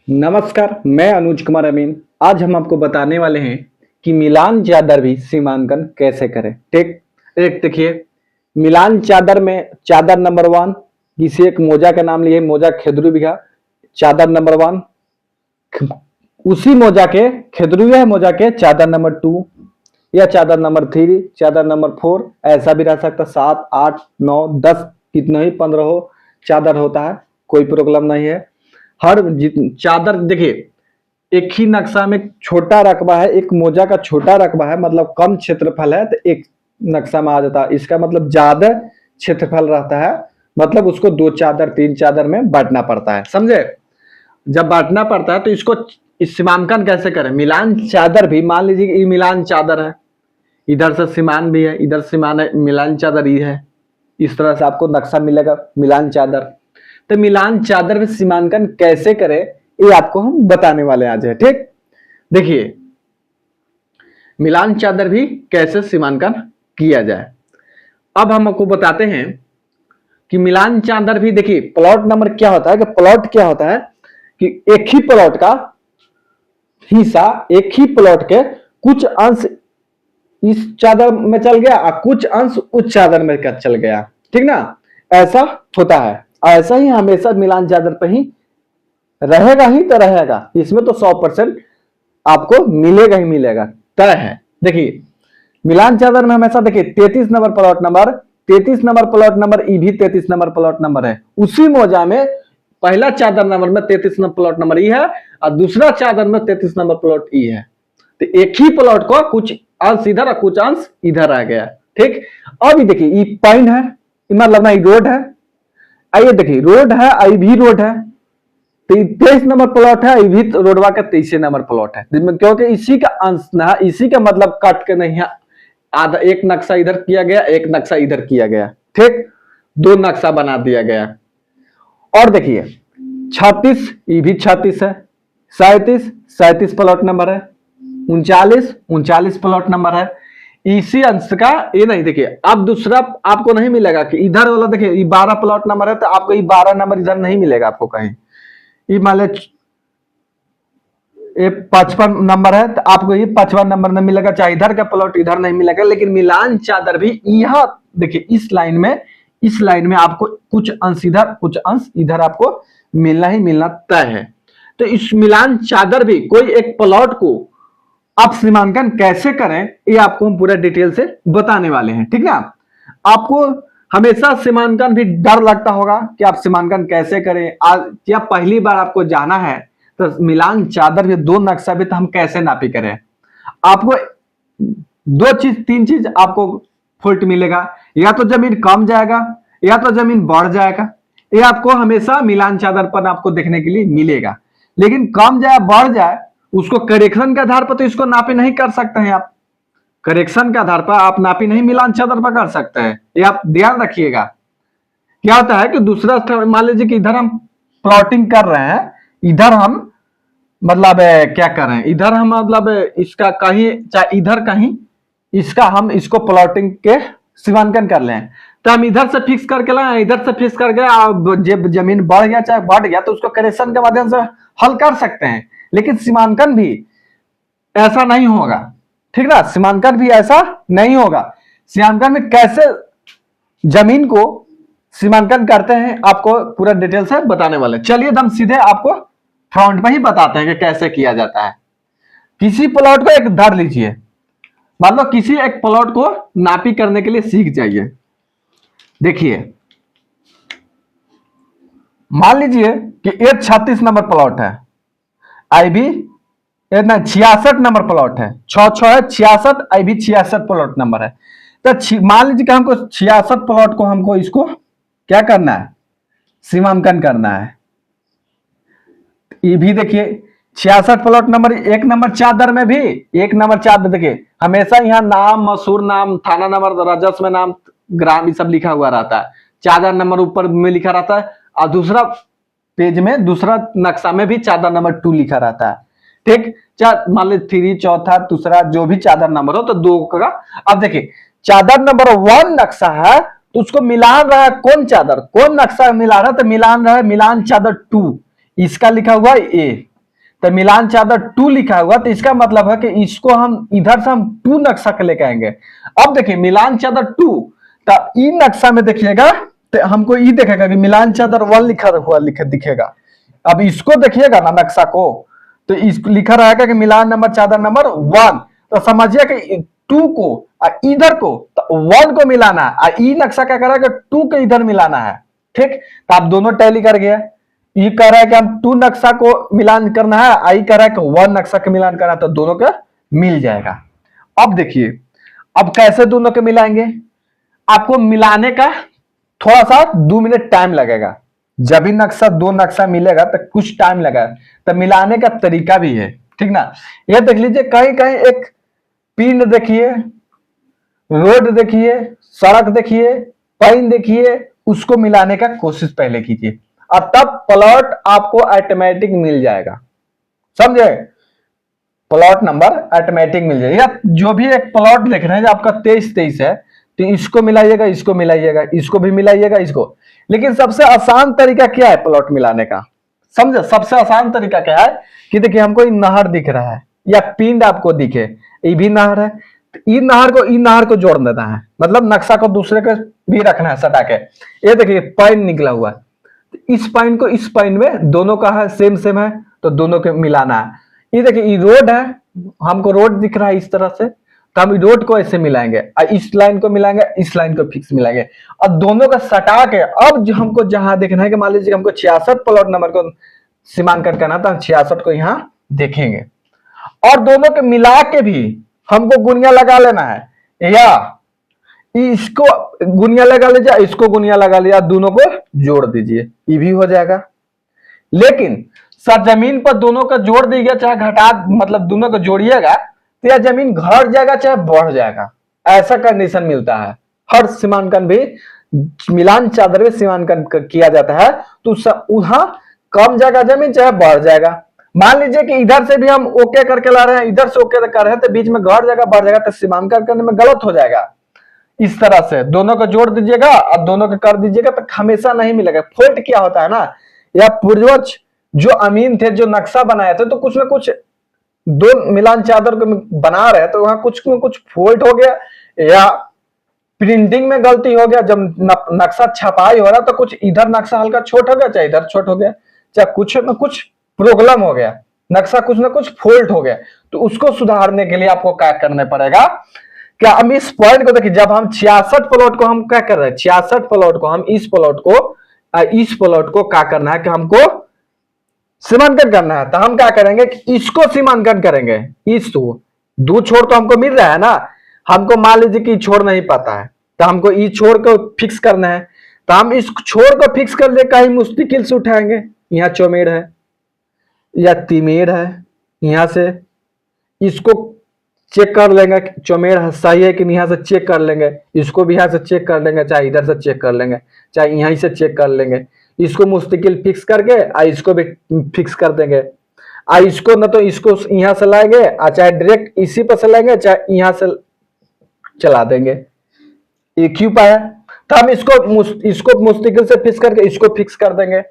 नमस्कार, मैं अनुज कुमार अमीन। आज हम आपको बताने वाले हैं कि मिलान चादर भी सीमांकन कैसे करें। ठीक, एक देखिए, मिलान चादर में चादर नंबर 1, किसी एक मोजा का नाम लिए, मोजा खेदरू बिघा, चादर नंबर 1, उसी मोजा के खेदरू मोजा के चादर नंबर 2 या चादर नंबर 3, चादर नंबर 4, ऐसा भी रह सकता, 7, 8, 9, 10, कितना ही 15 हो चादर होता है, कोई प्रॉब्लम नहीं है। हर चादर देखिए, एक ही नक्शा में छोटा रकबा है, एक मोजा का छोटा रकबा है, मतलब कम क्षेत्रफल है, तो एक नक्शा में आ जाता है। इसका मतलब ज्यादा क्षेत्रफल रहता है, मतलब उसको 2 चादर 3 चादर में बांटना पड़ता है, समझे। जब बांटना पड़ता है तो इसको इस सीमांकन कैसे करें। मिलान चादर भी, मान लीजिए ये मिलान चादर है, इधर से सीमान भी है, इधर सीमान है, मिलान चादर ये है, इस तरह से आपको नक्शा मिलेगा मिलान चादर। तो मिलान चादर में सीमांकन कैसे करें ये आपको हम बताने वाले आज है। ठीक, देखिए मिलान चादर भी कैसे सीमांकन किया जाए। अब हम आपको बताते हैं कि मिलान चादर भी, देखिए प्लॉट नंबर क्या होता है, कि प्लॉट क्या होता है कि एक ही प्लॉट का हिस्सा, एक ही प्लॉट के कुछ अंश इस चादर में चल गया और कुछ अंश उस चादर में चल गया, ठीक ना, ऐसा होता है। ऐसा ही हमेशा मिलान चादर पे ही रहेगा ही तो रहेगा, इसमें तो 100% आपको मिलेगा ही मिलेगा, तय है। देखिए मिलान चादर में हमेशा देखिए 33 number plot number, 33 number plot number ई भी 33 नंबर प्लॉट नंबर है। उसी मोजा में पहला चादर नंबर में 33 नंबर प्लॉट नंबर ई है और दूसरा चादर में 33 नंबर प्लॉट ई है। तो एक ही प्लॉट को कुछ अंश इधर और कुछ अंश इधर आ गया। ठीक, अब देखिए ये पॉइंट है, मतलब ना रोड है, आइए देखिए रोड है, आई भी रोड है, तो 23 नंबर प्लॉट है, भी रोडवा का 23 नंबर प्लॉट है, क्योंकि इसी का अंश ना, इसी का मतलब कट के नहीं है, आधा एक नक्शा इधर किया गया, एक नक्शा इधर किया गया। ठीक, 2 नक्शा बना दिया गया। और देखिए 36 ये भी 36 है, 37 प्लॉट नंबर है, 39 प्लॉट नंबर है। इसी अंश का ये नहीं, देखिए अब दूसरा आपको नहीं मिलेगा कि इधर वाला, देखिए ये 12 प्लॉट नंबर है, तो आपको ये 12 नंबर इधर नहीं मिलेगा आपको कहीं। ये मान लीजिए ये 55 नंबर है, तो आपको ये 55 नंबर नहीं मिलेगा, चाहे इधर का प्लॉट इधर नहीं मिलेगा। लेकिन मिलान चादर भी यह देखिए इस लाइन में आपको कुछ अंश इधर कुछ अंश इधर आपको मिलना ही मिलना तय है। तो इस मिलान चादर भी कोई एक प्लॉट को आप सीमांकन कैसे करें ये आपको हम पूरा डिटेल से बताने वाले हैं। ठीक ना, आपको हमेशा सीमांकन भी डर लगता होगा कि आप सीमांकन कैसे करें, आज या पहली बार आपको जाना है तो मिलान चादर भी 2 नक्शा भी तो हम कैसे नापी करें। आपको 3 चीज आपको फॉल्ट मिलेगा, या तो जमीन कम जाएगा या तो जमीन बढ़ जाएगा, ये आपको हमेशा मिलान चादर पर आपको देखने के लिए मिलेगा। लेकिन कम जाए बढ़ जाए, उसको करेक्शन के आधार पर तो इसको नापी नहीं कर सकते हैं आप, करेक्शन के आधार पर आप नापी नहीं मिलान चादर पर कर सकते हैं, ये आप ध्यान रखिएगा। क्या होता है कि दूसरा, मान लीजिए कि इधर हम प्लॉटिंग कर रहे हैं, इधर हम मतलब क्या कर रहे हैं, इधर हम मतलब इसका कहीं चाहे इधर कहीं इसका हम इसको प्लॉटिंग के सीमांकन कर लें, तो हम इधर से फिक्स करके लाए, इधर से फिक्स करके जब जमीन बढ़ गया चाहे बढ़ गया तो उसको करेक्शन के माध्यम से हल कर सकते हैं। लेकिन सीमांकन भी ऐसा नहीं होगा, ठीक ना, सीमांकन भी ऐसा नहीं होगा। सीमांकन में कैसे जमीन को सीमांकन करते हैं आपको पूरा डिटेल से बताने वाले। चलिए हम सीधे आपको फ्रंट में ही बताते हैं कि कैसे किया जाता है। किसी प्लॉट को एक धर लीजिए, मान लो किसी एक प्लॉट को नापी करने के लिए सीख जाइए। देखिए मान लीजिए कि ये 36 नंबर प्लॉट है, आई भी 66 नंबर प्लॉट है, 6 है 66, आई भी 66 प्लॉट नंबर है। तो मान लीजिए कि हमको 66 प्लॉट को हमको इसको क्या करना है, सीमांकन करना है। ये भी देखिए 66 प्लॉट नंबर, एक नंबर चादर में भी, एक नंबर चादर देखिए हमेशा यहाँ नाम, मशहूर नाम, थाना नंबर, राजस्व में नाम, ग्राम, ये सब लिखा हुआ रहता है। चादर नंबर ऊपर में लिखा रहता है और दूसरा पेज में दूसरा नक्शा में भी चादर नंबर 2 लिखा रहता है। ठीक, मान लीजिए 3, चौथा, दूसरा, जो भी चादर नंबर हो तो 2 का। अब देखिए चादर नंबर 1 नक्शा है तो उसको मिलान रहा है कौन चादर, कौन नक्शा मिला रहा है, तो मिलान रहा है मिलान चादर 2, इसका लिखा हुआ ए, तो मिलान चादर 2 लिखा हुआ, तो इसका मतलब है कि इसको हम इधर से हम 2 नक्शा के लेके आएंगे। अब देखिए मिलान चादर 2, तो ई नक्शा में देखिएगा तो हमको ई देखेगा कि मिलान चादर 1 लिखा हुआ दिखेगा। अब इसको देखिएगा ना नक्शा को, तो इस लिखा रहेगा कि मिलान नंबर चादर नंबर 1, तो समझिए कि 2 को इधर को तो 1 को मिलाना है, ई नक्शा क्या कर रहा है कि 2 को इधर मिलाना है। ठीक, तो आप दोनों टैली कर गया। ये कह रहा है कि हम 2 नक्शा को मिलान करना है, आई कह रहा है कि 1 नक्शा का मिलान करना है, तो दोनों का मिल जाएगा। अब देखिए अब कैसे दोनों के मिलाएंगे, आपको मिलाने का थोड़ा सा 2 मिनट टाइम लगेगा। जब भी नक्शा 2 नक्शा मिलेगा तो कुछ टाइम लगा, तो मिलाने का तरीका भी है। ठीक ना, ये देख लीजिए कहीं कहीं एक पिंड देखिए, रोड देखिए, सड़क देखिए, पाइन देखिए, उसको मिलाने का कोशिश पहले कीजिए और तब प्लॉट आपको ऑटोमेटिक मिल जाएगा। समझे, प्लॉट नंबर ऑटोमेटिक मिल जाएगा। जो भी एक प्लॉट देख रहे हैं आपका 23-23 है, तो इसको मिलाइएगा, इसको मिलाइएगा, इसको भी मिलाइएगा, इसको। लेकिन सबसे आसान तरीका क्या है प्लॉट मिलाने का, समझे? सबसे आसान तरीका क्या है कि देखिए हमको नहर दिख रहा है या पिंड आपको दिखे, ये भी नहर है, ई नहर को जोड़ देना है, मतलब नक्शा को दूसरे के भी रखना है सटा के। ये देखिए पाइन निकला हुआ है, इस पाइन को इस पाइन में दोनों का है सेम सेम है, तो दोनों को मिलाना है। ये देखिए ये रोड है, हमको रोड दिख रहा है इस तरह से, तो हम रोड को ऐसे मिलाएंगे, इस लाइन को मिलाएंगे, इस लाइन को फिक्स मिलाएंगे, और दोनों का सटा के अब जो हमको जहां देखना है कि मान लीजिए हमको 66 प्लॉट नंबर को सीमांकन करना, तो हम 66 को यहाँ देखेंगे और दोनों के मिला के भी हमको गुनिया लगा लेना है, या इसको गुनिया लगा लीजिए, इसको गुनिया लगा लिया, दोनों को जोड़ दीजिए, ये भी हो जाएगा। लेकिन सरजमीन पर दोनों का जोड़ दीजिएगा चाहे घटा, मतलब दोनों को जोड़िएगा तो यह जमीन घट जाएगा चाहे बढ़ जाएगा, ऐसा कंडीशन मिलता है। हर सीमांकन भी मिलान चादर में सीमांकन किया जाता है, तो वहां कम जाएगा जमीन चाहे बढ़ जाएगा। मान लीजिए कि इधर से भी हम ओके करके ला रहे हैं, इधर से ओके कर रहे हैं, तो बीच में घट जाएगा बढ़ जाएगा, तो सीमांकन करने में गलत हो जाएगा। इस तरह से दोनों को जोड़ दीजिएगा और दोनों को कर दीजिएगा, तो हमेशा नहीं मिलेगा। फॉल्ट क्या होता है ना, या पूर्वज जो अमीन थे जो नक्शा बनाए थे, तो कुछ ना कुछ दो मिलान चादर को बना रहे, तो वहां कुछ न कुछ फॉल्ट हो गया या प्रिंटिंग में गलती हो गया। जब नक्शा छपाई हो रहा तो कुछ इधर नक्शा हल्का छोट हो गया, चाहे इधर छोट हो गया, चाहे कुछ न कुछ प्रॉब्लम हो गया, नक्शा कुछ ना कुछ फॉल्ट हो गया, तो उसको सुधारने के लिए आपको क्या करना पड़ेगा। क्या हम इस पॉइंट को देखिए, जब हम 66 प्लॉट को हम क्या कर रहे हैं, 66 प्लॉट को हम इस प्लॉट को क्या करना है कि हमको सीमांकन करना है, तो हम क्या करेंगे कि इसको सीमांकन करेंगे। इसको दो छोर तो हमको मिल रहा है ना, हमको मान लीजिए कि छोर नहीं पाता है, तो हमको इस छोर को फिक्स करना है, तो हम इस छोर को फिक्स कर ले कहीं मुश्किल से उठाएंगे। यहाँ चौमेड़ है या तिमेड़ है, यहां से इसको चेक कर लेंगे चौमेड़ सही है कि नहीं, यहाँ से चेक कर लेंगे, इसको भी यहाँ से चेक कर लेंगे, चाहे इधर से चेक कर लेंगे, चाहे यहीं से चेक कर लेंगे, इसको मुस्तकिल फिक्स करके इसको भी फिक्स कर देंगे। इसको न तो इसको यहाँ से लाएंगे, चाहे डायरेक्ट इसी पर से लाएंगे, चाहे यहाँ से चला देंगे। ये क्यों पाया, तो हम इसको मुस्तकिल से फिक्स करके इसको फिक्स कर देंगे,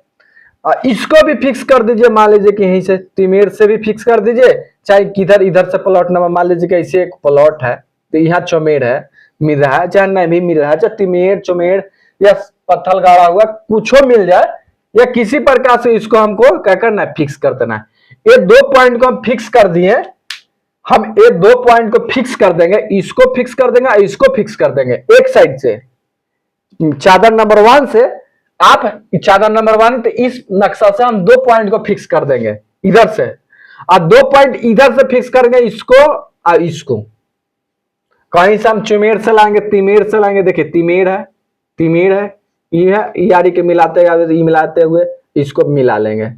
इसको भी फिक्स कर दीजिए। मान लीजिए कि यहीं से तिमेड़ से भी फिक्स कर दीजिए, चाहे किधर इधर से प्लॉट नंबर, मान लीजिए कि ऐसे एक प्लॉट है, तो यहाँ चौमेड़ है मिल रहा है, चाहे नहीं भी मिल रहा है, चाहे तिमेड़ चौमेड़ या पत्थर गाड़ा हुआ कुछ मिल जाए, या किसी प्रकार से इसको हमको क्या करना है, फिक्स कर देना है। ये 2 पॉइंट को हम फिक्स कर दिए, हम ये 2 पॉइंट को फिक्स कर देंगे, इसको फिक्स कर देंगे, इसको फिक्स कर देंगे। एक साइड से चादर नंबर 1 से आप चादर नंबर 1, तो इस नक्शा से हम 2 पॉइंट को फिक्स कर देंगे इधर से, और 2 पॉइंट इधर से फिक्स करेंगे, इसको और इसको। कहीं से हम चुमेर से लाएंगे, तिमेड़ से लाएंगे, देखिए तिमेड़ है, ये है, यारी के मिलाते हुए इसको मिला लेंगे,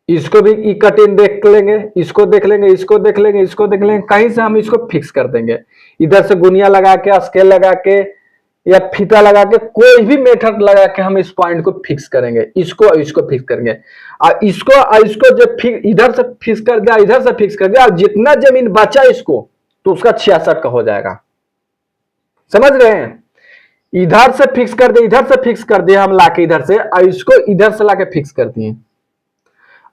इसको भी कटिंग देख लेंगे, इसको देख लेंगे, इसको देख लेंगे, इसको देख लेंगे, कहीं से हम इसको फिक्स कर देंगे। इधर से गुनिया लगा के, स्केल लगा के या फीता लगा के, कोई भी मेथड लगा के हम इस पॉइंट को फिक्स करेंगे, इसको फिक्स करेंगे, और इसको जब इधर से फिक्स कर दिया, इधर से फिक्स कर दिया, और जितना जमीन बचा इसको, तो उसका 66 का हो जाएगा। समझ रहे हैं, इधर से फिक्स कर दिया, इधर से फिक्स कर दिया हम लाके इधर से, और इसको इधर से लाके फिक्स कर दिए,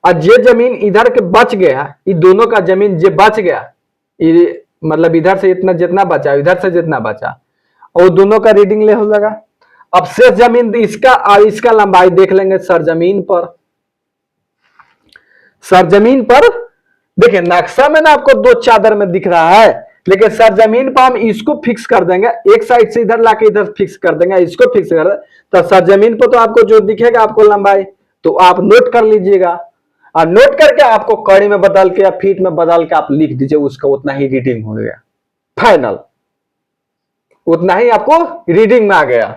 और ये जमीन इधर के बच गया, ये दोनों का जमीन जो बच गया, ये मतलब इधर से इतना जितना बचा, इधर से जितना बचा, और दोनों का रीडिंग ले हो जाएगा। अब शेष जमीन इसका और इसका लंबाई देख लेंगे सरजमीन पर। सरजमीन पर देखिए नक्शा में ना आपको दो चादर में दिख रहा है, लेकिन सरजमीन पर हम इसको फिक्स कर देंगे, एक साइड से इधर लाके इधर फिक्स कर देंगे, इसको फिक्स कर देंगे, तो सरजमीन पर तो आपको जो दिखेगा आपको लंबाई, तो आप नोट कर लीजिएगा, और नोट करके आपको कड़ी में बदल के या फीट में बदल के आप लिख दीजिए, उसका उतना ही रीडिंग हो गया फाइनल, उतना ही आपको रीडिंग में आ गया।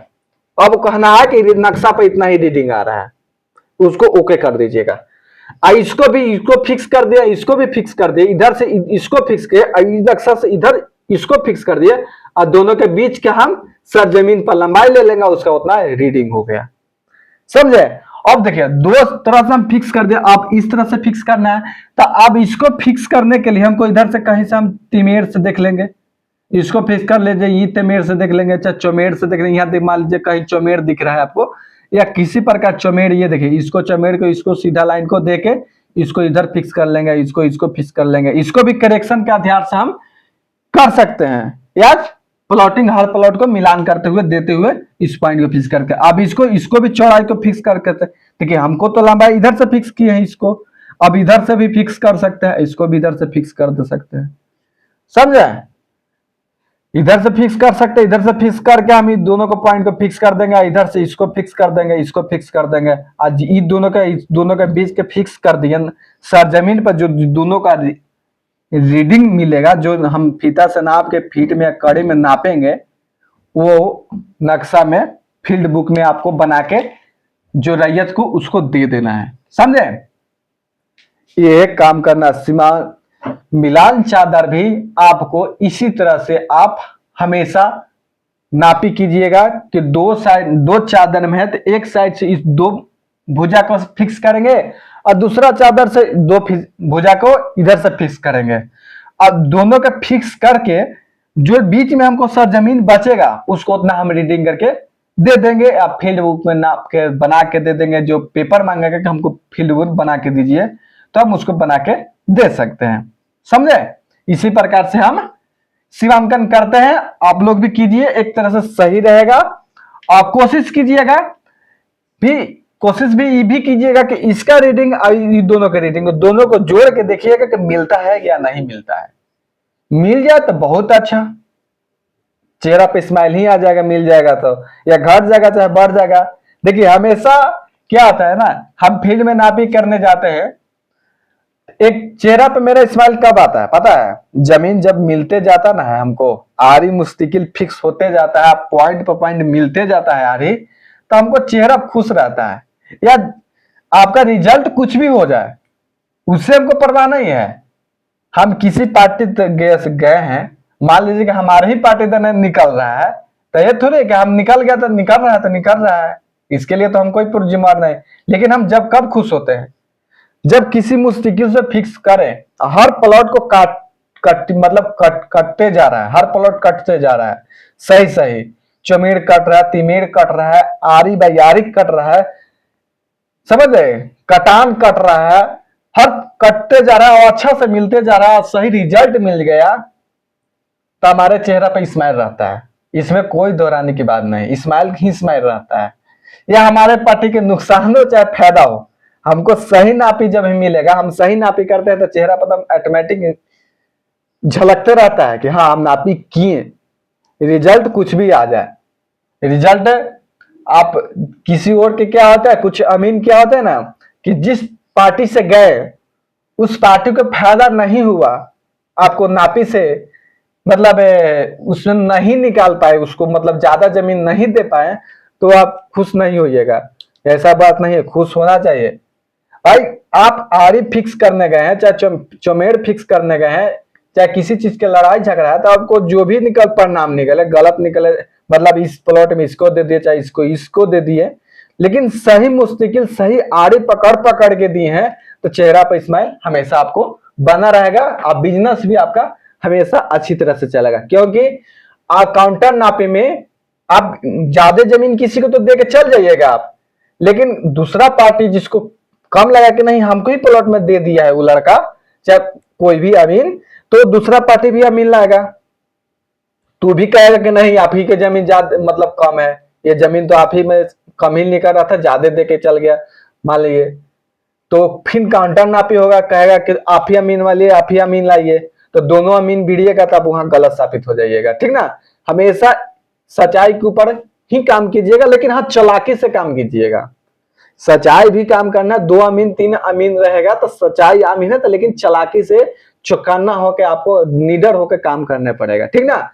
अब कहना है कि नक्शा पर इतना ही रीडिंग आ रहा है, उसको ओके कर दीजिएगा। इसको फिक्स कर दिया, इसको भी फिक्स कर दिया, इधर से इसको फिक्स किया, नक्शा से इधर इसको फिक्स कर दिया, और दोनों के बीच का हम सरजमीन पर लंबाई ले लेंगे, उसका उतना रीडिंग हो गया। समझे? अब देखिए दो तरह से हम फिक्स कर दिया, आप इस तरह से फिक्स करना है, तो अब इसको फिक्स करने के लिए हमको इधर से कहीं से हम तिमेर से देख लेंगे, इसको फिक्स कर लीजिए, ये तिमेर से देख लेंगे, चाहे चौमेर से देख लेंगे, यहाँ मान लीजिए कहीं चौमेर दिख रहा है आपको, या किसी प्रकार चौमेर, ये देखिए इसको चौमेर को, इसको सीधा लाइन को देके इसको इधर फिक्स कर लेंगे, इसको फिक्स कर लेंगे, इसको भी करेक्शन के आधार से हम कर सकते हैं, या प्लॉटिंग हर प्लॉट को मिलान करते हुए देते हुए इस पॉइंट को फिक्स करके, अब इसको भी चौड़ाई को फिक्स करके, देखिए हमको तो लंबाई इधर से फिक्स की है, इसको अब इधर से भी फिक्स कर सकते हैं, इसको भी इधर से फिक्स कर दे सकते हैं। समझे? इधर से फिक्स कर सकते हैं, इधर से फिक्स करके हम इन दोनों को पॉइंट को फिक्स कर देंगे, इधर से इसको फिक्स कर देंगे, इसको फिक्स कर देंगे, आज इस दोनों के बीच के फिक्स कर दिए, सरजमीन पर जो दोनों का रीडिंग मिलेगा, जो हम फीता से नाप के फीट में या कड़ी में नापेंगे, वो नक्शा में फील्ड बुक में आपको बना के जो रैयत को उसको दे देना है। समझे? ये काम करना। सीमा मिलान चादर भी आपको इसी तरह से आप हमेशा नापी कीजिएगा कि दो चादर में है, तो एक साइड से इस दो भुजा को फिक्स करेंगे, और दूसरा चादर से दो भुजा को इधर से फिक्स करेंगे। अब दोनों का फिक्स करके जो बीच में हमको सरजमीन बचेगा, उसको उतना हम रीडिंग करके दे देंगे, आप फील्ड बुक में नाप के बना के दे देंगे। जो पेपर मांगेगा कि हमको फील्ड बुक बना के दीजिए, तो हम उसको बना के दे सकते हैं। समझे? इसी प्रकार से हम सीमांकन करते हैं, आप लोग भी कीजिए, एक तरह से सही रहेगा। और कोशिश कीजिएगा कोशिश भी ये भी कीजिएगा कि इसका रीडिंग और दोनों का रीडिंग दोनों को जोड़ के देखिएगा कि मिलता है या नहीं मिलता है। मिल जाए तो बहुत अच्छा, चेहरा पे स्माइल ही आ जाएगा, मिल जाएगा तो, या घट जाएगा चाहे बढ़ जाएगा। देखिए हमेशा क्या होता है ना, हम फील्ड में नापी करने जाते हैं, एक चेहरा पे मेरा स्माइल कब आता है पता है? जमीन जब मिलते जाता ना है हमको, आरी मुस्तकिल फिक्स होते जाता है, पॉइंट पर पॉइंट मिलते जाता है आरी, तो हमको चेहरा खुश रहता है। या आपका रिजल्ट कुछ भी हो जाए, उससे हमको परवाह नहीं है। हम किसी पार्टी गए हैं, मान लीजिए कि हमारे ही पार्टी तो निकल रहा है, तो ये थोड़ी कि हम निकल गया तो निकल रहा है तो निकल रहा है, इसके लिए तो हम कोई जिम्मेदार नहीं। लेकिन हम जब कब खुश होते हैं? जब किसी मुस्तकिल से फिक्स करें, हर प्लॉट को कटते जा रहा है, हर प्लॉट कटते जा रहा है, सही सही चमेर कट रहा है, तिमेर कट रहा है, आरी बयारी कट रहा है, समझ गए? कटान कट रहा है, हर कटते जा रहा है और अच्छा से मिलते जा रहा है, सही रिजल्ट मिल गया, तो हमारे चेहरा पे स्माइल रहता है। इसमें कोई दोहराने की बात नहीं, स्माइल ही स्माइल रहता है। या हमारे पार्टी के नुकसान हो चाहे फायदा हो, हमको सही नापी जब ही मिलेगा, हम सही नापी करते हैं तो चेहरा पर ऑटोमेटिक झलकते रहता है कि हाँ हम नापी किए। रिजल्ट कुछ भी आ जाए, रिजल्ट आप किसी और के क्या होता है, कुछ अमीन क्या होता है ना, कि जिस पार्टी से गए उस पार्टी को फायदा नहीं हुआ, आपको नापी से मतलब उसमें नहीं निकाल पाए, उसको मतलब ज्यादा जमीन नहीं दे पाए, तो आप खुश नहीं होइएगा। ऐसा बात नहीं है, खुश होना चाहिए भाई। आप आरी फिक्स करने गए हैं, चाहे चौमेर फिक्स करने गए हैं, चाहे किसी चीज के लड़ाई झगड़ा है, तो आपको जो भी परिणाम निकले, गलत निकले, मतलब इस प्लॉट में इसको दे दिए, चाहे इसको दे दिए, लेकिन सही मुस्तकिल सही आड़ी पकड़ के दिए हैं, तो चेहरा पर स्माइल हमेशा आपको बना रहेगा, और बिजनेस भी आपका हमेशा अच्छी तरह से चलेगा। क्योंकि काउंटर नापे में आप ज्यादा जमीन किसी को तो दे के चल जाइएगा आप, लेकिन दूसरा पार्टी जिसको कम लगा कि नहीं हमको ही प्लॉट में दे दिया है वो लड़का, चाहे कोई भी अमीन, तो दूसरा पार्टी भी अमीन लाएगा। तू भी कहेगा कि नहीं आप ही के जमीन ज्यादा मतलब कम है, ये जमीन तो आप ही में कम ही नहीं कर रहा था, ज्यादा दे के चल गया मान लीजिए, तो फिर काउंटर नापी होगा, कहेगा कि आप ही अमीन वाली आप ही अमीन लाइए, तो दोनों अमीन भिड़िएगा तब वहां गलत साबित हो जाइएगा। ठीक ना, हमेशा सच्चाई के ऊपर ही काम कीजिएगा, लेकिन हाँ चालाकी से काम कीजिएगा। सच्चाई भी काम करना, 2 अमीन 3 अमीन रहेगा तो सच्चाई अमीन है, तो लेकिन चालाकी से चौकन्ना होकर आपको निडर होकर काम करने पड़ेगा। ठीक ना,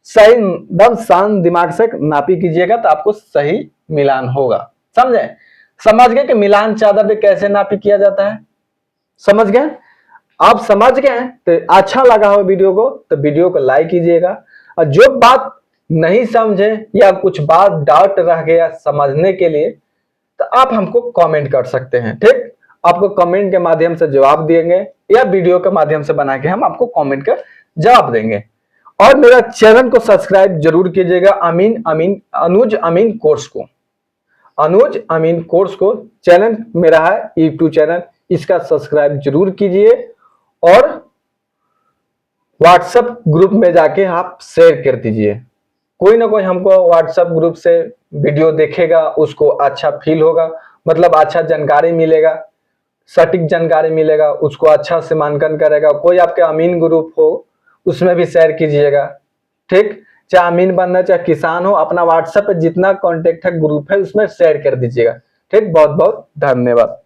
सही एकदम शांत दिमाग से नापी कीजिएगा तो आपको सही मिलान होगा। समझे, समझ गए कि मिलान चादर पे कैसे नापी किया जाता है? समझ गए? आप समझ गए तो अच्छा लगा हो वीडियो को तो वीडियो को लाइक कीजिएगा, और जो बात नहीं समझे या कुछ बात डाउट रह गया समझने के लिए तो आप हमको कमेंट कर सकते हैं। ठीक, आपको कमेंट के माध्यम से जवाब देंगे या वीडियो के माध्यम से बना के हम आपको कमेंट का जवाब देंगे। और मेरा चैनल को सब्सक्राइब जरूर कीजिएगा, अनुज अमीन कोर्स को, अनुज अमीन कोर्स को चैनल मेरा है यूट्यूब चैनल, इसका सब्सक्राइब जरूर कीजिए और व्हाट्सएप ग्रुप में जाके आप शेयर कर दीजिए। कोई ना कोई हमको व्हाट्सएप ग्रुप से वीडियो देखेगा, उसको अच्छा फील होगा, मतलब अच्छा जानकारी मिलेगा, सटीक जानकारी मिलेगा, उसको अच्छा से सीमांकन करेगा। कोई आपके अमीन ग्रुप हो उसमें भी शेयर कीजिएगा। ठीक, चाहे अमीन बनना चाहे किसान हो, अपना व्हाट्सएप पे जितना कॉन्टेक्ट है ग्रुप है उसमें शेयर कर दीजिएगा। ठीक, बहुत बहुत धन्यवाद।